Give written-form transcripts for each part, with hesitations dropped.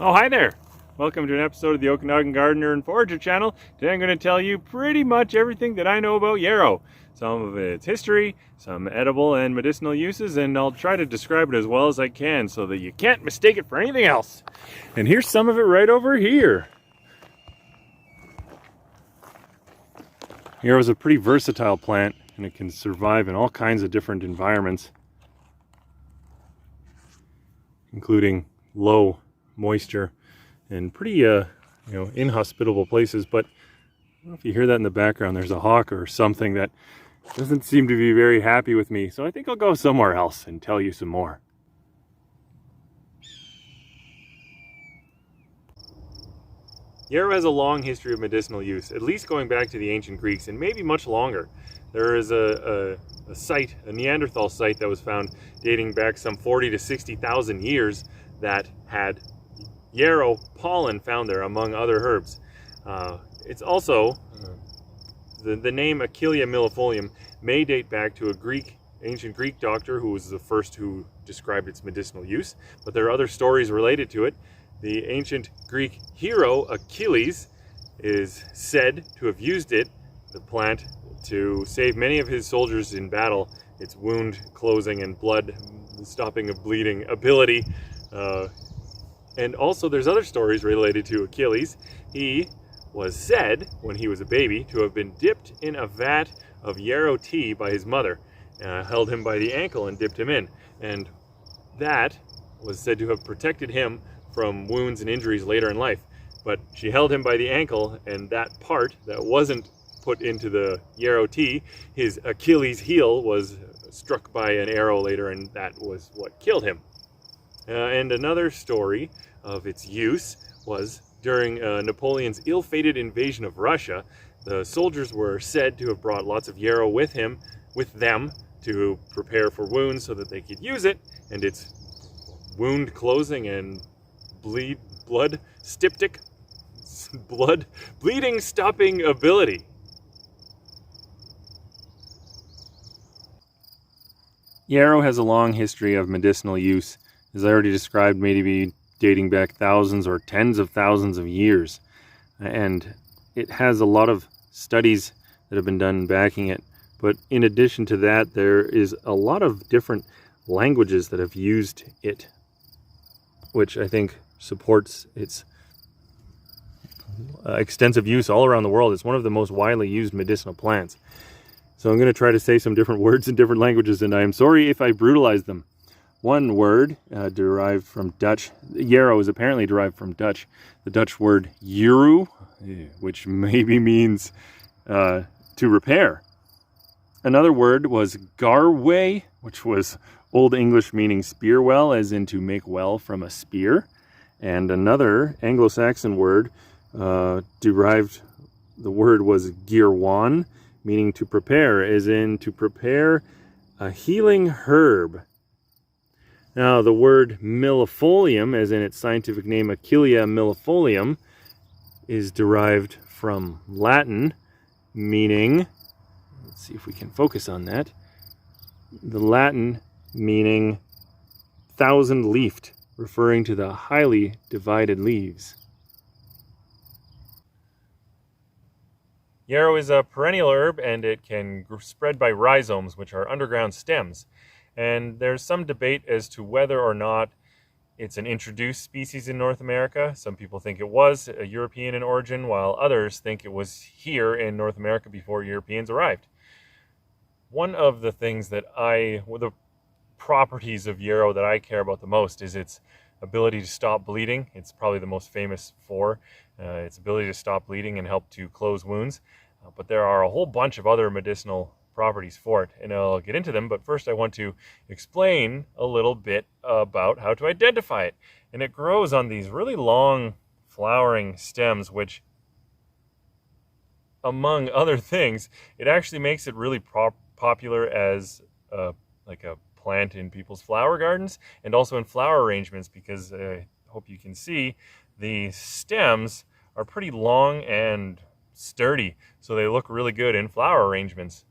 Oh, hi there! Welcome to an episode of the Okanagan Gardener and Forager channel. Today I'm going to tell you pretty much everything that I know about yarrow. Some of its history, some edible and medicinal uses, and I'll try to describe it as well as I can so that you can't mistake it for anything else. And here's some of it right over here. Yarrow is a pretty versatile plant, and it can survive in all kinds of different environments, including low moisture and pretty inhospitable places. But I don't know if you hear that in the background. There's a hawk or something that doesn't seem to be very happy with me, so I think I'll go somewhere else and tell you some more. Yarrow has a long history of medicinal use, at least going back to the ancient Greeks, and maybe much longer. There is a site, a Neanderthal site that was found dating back some 40 to 60,000 years that had yarrow pollen found there, among other herbs. It's also, the name Achillea millefolium may date back to ancient Greek doctor who was the first who described its medicinal use, but there are other stories related to it. The ancient Greek hero Achilles is said to have used the plant, to save many of his soldiers in battle. Its wound closing and blood stopping of bleeding ability. And also there's other stories related to Achilles. He was said, when he was a baby, to have been dipped in a vat of yarrow tea by his mother. Held him by the ankle and dipped him in. And that was said to have protected him from wounds and injuries later in life. But she held him by the ankle, and that part that wasn't put into the yarrow tea, his Achilles heel, was struck by an arrow later, and that was what killed him. And another story of its use was during Napoleon's ill-fated invasion of Russia. The soldiers were said to have brought lots of yarrow with them to prepare for wounds so that they could use it, and its wound closing and bleeding stopping ability. Yarrow has a long history of medicinal use, as I already described, maybe dating back thousands or tens of thousands of years. And it has a lot of studies that have been done backing it. But in addition to that, there is a lot of different languages that have used it, which I think supports its extensive use all around the world. It's one of the most widely used medicinal plants. So I'm going to try to say some different words in different languages, and I am sorry if I brutalize them. One word derived from Dutch. Yarrow is apparently derived from Dutch. The Dutch word Yarrow, which maybe means to repair. Another word was garway, which was Old English meaning spear well, as in to make well from a spear. And another Anglo-Saxon word derived, the word was girwan, meaning to prepare, as in to prepare a healing herb. Now, the word millefolium, as in its scientific name Achillea millefolium, is derived from Latin, meaning, let's see if we can focus on that, the Latin meaning thousand-leafed, referring to the highly divided leaves. Yarrow is a perennial herb, and it can spread by rhizomes, which are underground stems. And there's some debate as to whether or not it's an introduced species in North America. Some people think it was a European in origin, while others think it was here in North America before Europeans arrived. One of the things the properties of yarrow that I care about the most is its ability to stop bleeding. It's probably the most famous for its ability to stop bleeding and help to close wounds. But there are a whole bunch of other medicinal properties for it, and I'll get into them. But first I want to explain a little bit about how to identify it. And it grows on these really long flowering stems, which, among other things, it actually makes it really popular as like a plant in people's flower gardens and also in flower arrangements, because I hope you can see the stems are pretty long and sturdy, so they look really good in flower arrangements.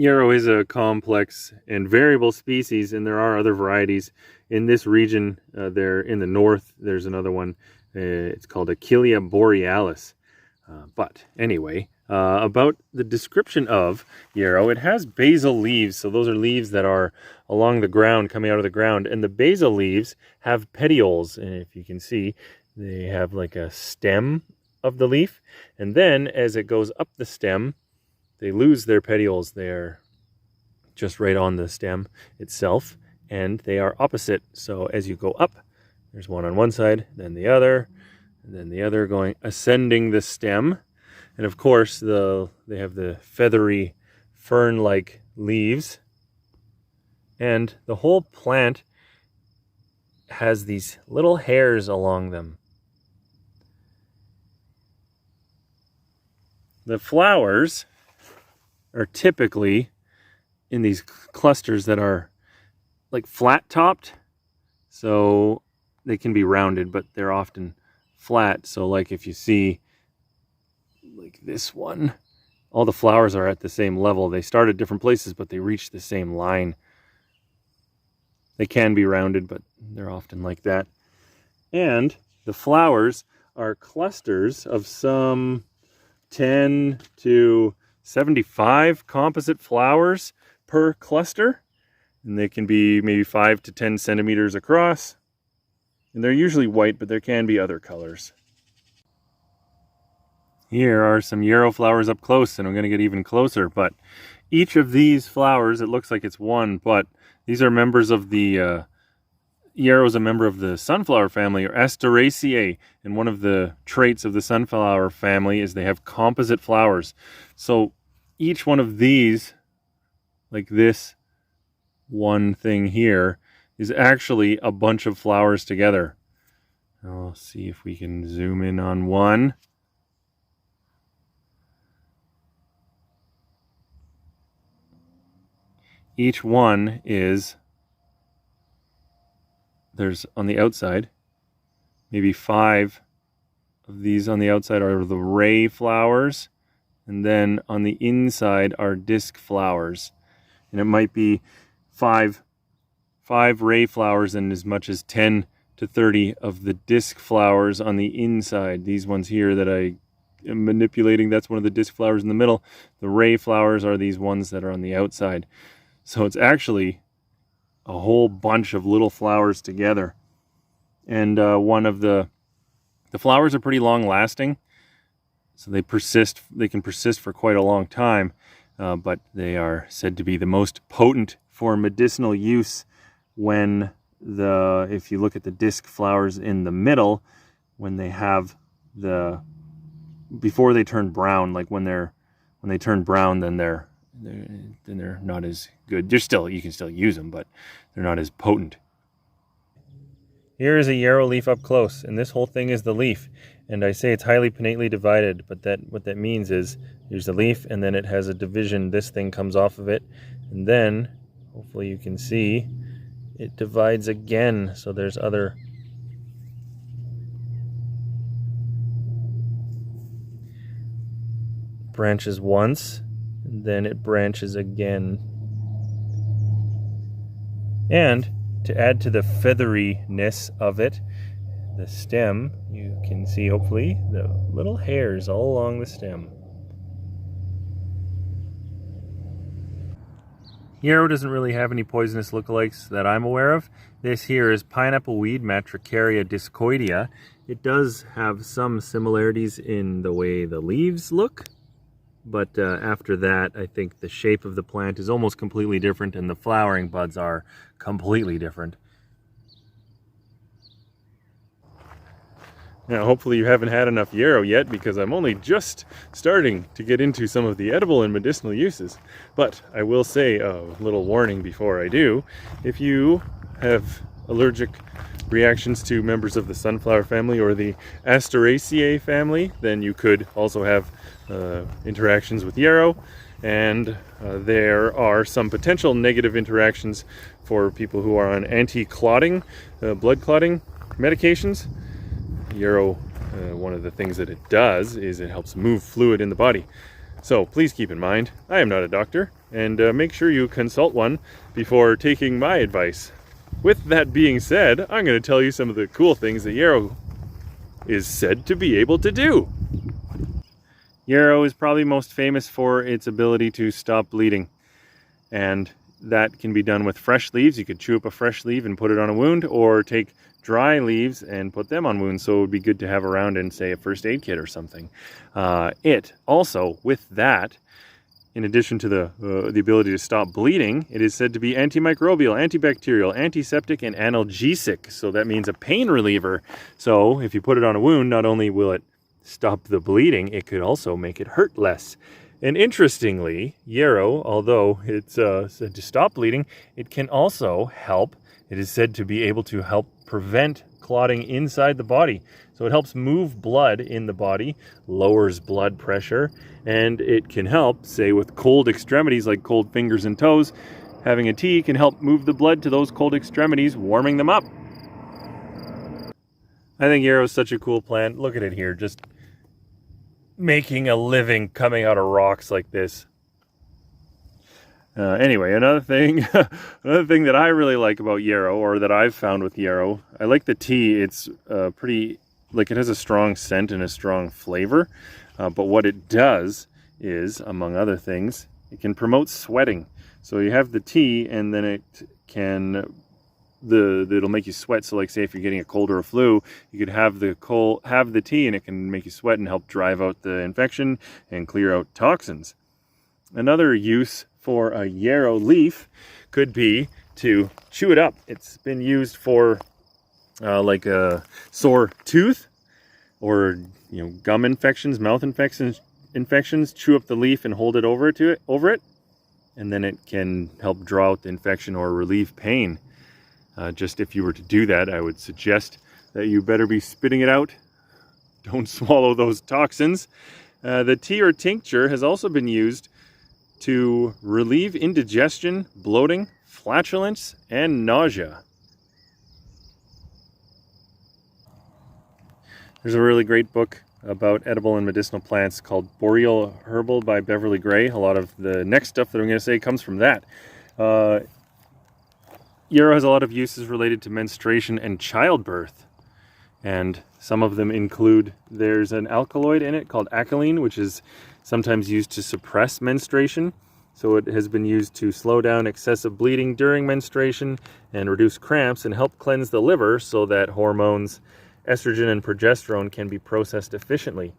Yarrow is a complex and variable species, and there are other varieties. In this region, there in the north, there's another one. It's called Achillea borealis. But anyway, about the description of yarrow, it has basal leaves. So those are leaves that are along the ground, coming out of the ground. And the basal leaves have petioles. And if you can see, they have like a stem of the leaf. And then as it goes up the stem, they lose their petioles. They're just right on the stem itself, and they are opposite. So as you go up, there's one on one side, then the other, and then the other, going ascending the stem. And of course, they have the feathery fern-like leaves, and the whole plant has these little hairs along them. The flowers are typically in these clusters that are like flat topped, so they can be rounded, but they're often flat. So like if you see like this one, all the flowers are at the same level. They start at different places, but they reach the same line. They can be rounded, but they're often like that. And the flowers are clusters of some 10 to 75 composite flowers per cluster, and they can be maybe 5 to 10 centimeters across, and they're usually white, but there can be other colors. Here are some yarrow flowers up close, and I'm going to get even closer, but each of these flowers, it looks like it's one, but these are members of the yarrow is a member of the sunflower family, or Asteraceae, and one of the traits of the sunflower family is they have composite flowers. So each one of these, like this one thing here, is actually a bunch of flowers together. I'll see if we can zoom in on one. Each one is, there's on the outside, maybe 5 of these on the outside are the ray flowers, and then on the inside are disc flowers. And it might be 5 ray flowers and as much as 10 to 30 of the disc flowers on the inside. These ones here that I am manipulating, that's one of the disc flowers in the middle. The ray flowers are these ones that are on the outside. So it's actually a whole bunch of little flowers together. And one of the flowers are pretty long lasting, so they can persist for quite a long time, but they are said to be the most potent for medicinal use when if you look at the disc flowers in the middle, when they have before they turn brown, like when they turn brown, then they're not as good. You can still use them, but they're not as potent. Here is a yarrow leaf up close, and this whole thing is the leaf. And I say it's highly pinnately divided, but what that means is there's the leaf, and then it has a division. This thing comes off of it, and then hopefully you can see it divides again. So there's other branches once, and then it branches again. And to add to the featheriness of it, the stem, you can see hopefully the little hairs all along the stem. Yarrow doesn't really have any poisonous lookalikes that I'm aware of. This here is pineapple weed, Matricaria discoidea. It does have some similarities in the way the leaves look, but after that, I think the shape of the plant is almost completely different, and the flowering buds are completely different. Now, hopefully you haven't had enough yarrow yet, because I'm only just starting to get into some of the edible and medicinal uses. But I will say a little warning before I do. If you have allergic reactions to members of the sunflower family or the Asteraceae family, then you could also have interactions with yarrow, and there are some potential negative interactions for people who are on anti-clotting, blood clotting medications. Yarrow, one of the things that it does is it helps move fluid in the body. So please keep in mind, I am not a doctor, and make sure you consult one before taking my advice. With that being said, I'm going to tell you some of the cool things that Yarrow is said to be able to do. Yarrow is probably most famous for its ability to stop bleeding, and that can be done with fresh leaves. You could chew up a fresh leaf and put it on a wound, or take dry leaves and put them on wounds, so it would be good to have around in, say, a first aid kit or something. It also, with that, in addition to the ability to stop bleeding, it is said to be antimicrobial, antibacterial, antiseptic, and analgesic. So that means a pain reliever. So if you put it on a wound, not only will it stop the bleeding, it could also make it hurt less. And interestingly, Yarrow, although it's said to stop bleeding, it can also help. It is said to be able to help prevent clotting inside the body. So it helps move blood in the body, lowers blood pressure, and it can help, say, with cold extremities like cold fingers and toes. Having a tea can help move the blood to those cold extremities, warming them up. I think Yarrow is such a cool plant. Look at it here, just making a living coming out of rocks like this. Anyway, another thing that I really like about Yarrow, or that I've found with Yarrow, I like the tea. It's pretty, like, it has a strong scent and a strong flavor. But what it does is, among other things, it can promote sweating. So you have the tea, and then it can, it'll make you sweat. So, like, say if you're getting a cold or a flu, you could have the tea, and it can make you sweat and help drive out the infection and clear out toxins. Another use for a Yarrow leaf could be to chew it up. It's been used for like a sore tooth, or gum infections, mouth infections. Chew up the leaf and hold it over it, and then it can help draw out the infection or relieve pain. Just if you were to do that, I would suggest that you better be spitting it out. Don't swallow those toxins. The tea or tincture has also been used to relieve indigestion, bloating, flatulence, and nausea. There's a really great book about edible and medicinal plants called Boreal Herbal by Beverly Gray. A lot of the next stuff that I'm going to say comes from that. Yarrow has a lot of uses related to menstruation and childbirth. And some of them include, there's an alkaloid in it called achillea, which is sometimes used to suppress menstruation. So it has been used to slow down excessive bleeding during menstruation and reduce cramps and help cleanse the liver so that hormones, estrogen and progesterone, can be processed efficiently.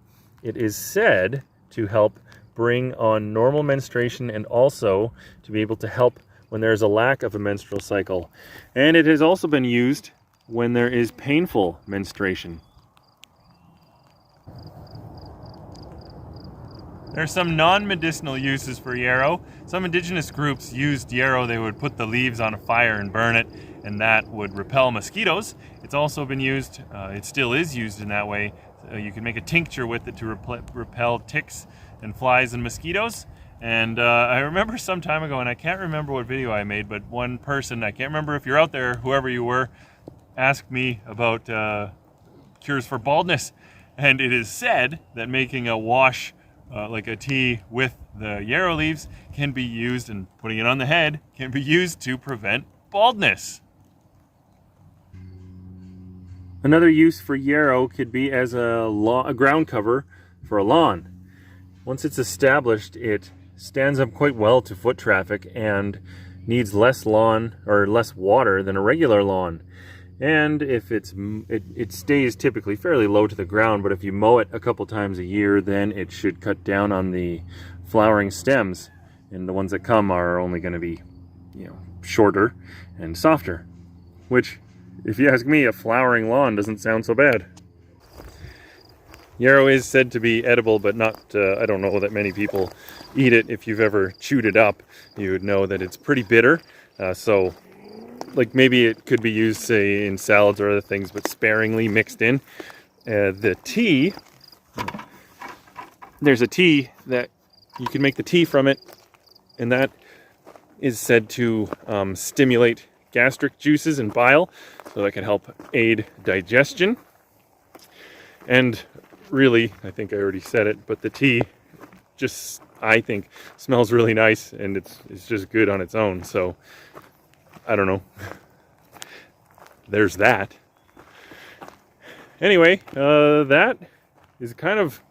It is said to help bring on normal menstruation, and also to be able to help when there is a lack of a menstrual cycle. And it has also been used when there is painful menstruation. There are some non-medicinal uses for Yarrow. Some indigenous groups used Yarrow. They would put the leaves on a fire and burn it, and that would repel mosquitoes. It's also been used, it still is used in that way. You can make a tincture with it to repel ticks and flies and mosquitoes. And I remember some time ago, and I can't remember what video I made, but one person, I can't remember if you're out there, whoever you were, asked me about cures for baldness. And it is said that making a wash like a tea with the Yarrow leaves can be used, and putting it on the head can be used to prevent baldness. Another use for Yarrow could be as a ground cover for a lawn. Once it's established, it stands up quite well to foot traffic and needs less lawn or less water than a regular lawn. And if it stays typically fairly low to the ground, but if you mow it a couple times a year, then it should cut down on the flowering stems, and the ones that come are only going to be, shorter and softer. Which, if you ask me, a flowering lawn doesn't sound so bad. Yarrow is said to be edible, but not, I don't know that many people eat it. If you've ever chewed it up, you would know that it's pretty bitter. So, like, maybe it could be used, say, in salads or other things, but sparingly mixed in. The tea, there's a tea that you can make the tea from it, and that is said to stimulate gastric juices and bile, so that can help aid digestion. And really, I think I already said it, but the tea just, I think, smells really nice, and it's just good on its own. So I don't know. There's that. Anyway, that is kind of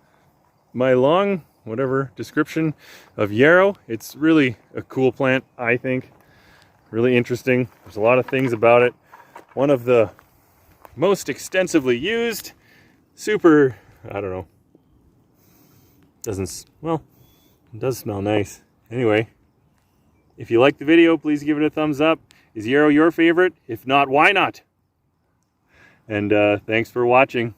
my long, whatever, description of yarrow. It's really a cool plant, I think. Really interesting. There's a lot of things about it. One of the most extensively used. Super, I don't know. Well, it does smell nice. Anyway, if you like the video, please give it a thumbs up. Is yarrow your favorite? If not, why not? And thanks for watching.